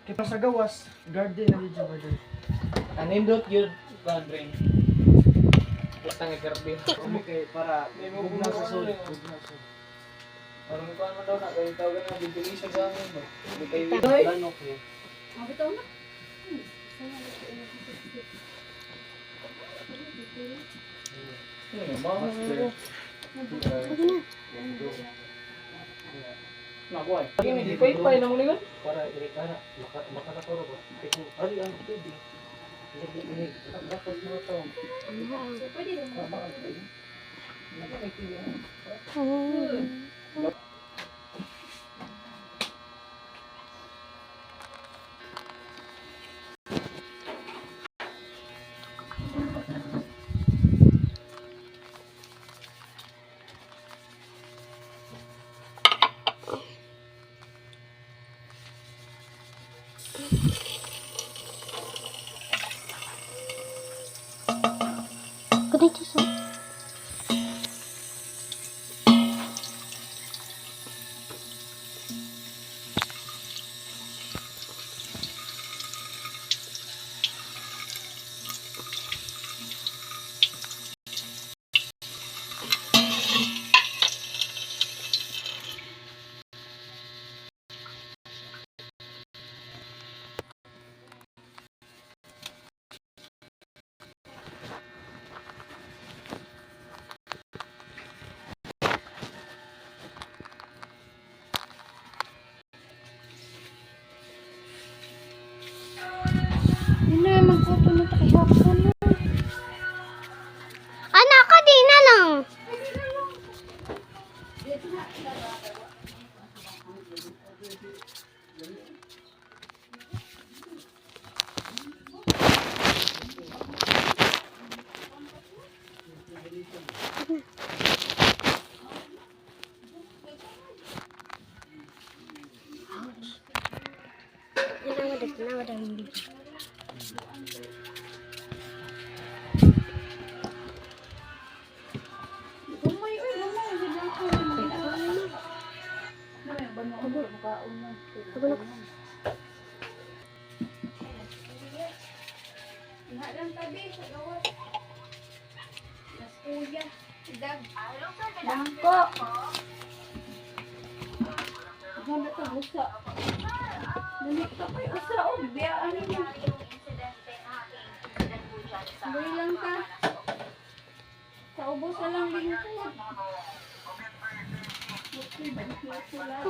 Kita sa gawas, garden na dito ba dyan? Anindot yun, Bandring. Basta nga garden. Okay, para bugna sa sud. Parang ko ano daw na, kaya tawagan na bibili sa gamit mo. Hindi kayo Lanok yun. Bitaw na. Master. Nakuha. Ini di pay na mo ningon. Para irikara, makalakoro ba? Ari ang tubig. Ini, dapat mo ito. Pwede rin mo. Ganito so. Ano naman ko ito na takihapon na. Anak ka di na lang. Lang tabi sa gawas. Nas kuya, dag. Langko. Ganda ta usa. Dali ka kay usa o biyaan mo. Sabay lang ka. Sa ubos na lang lingkod. Okay, balik na sila.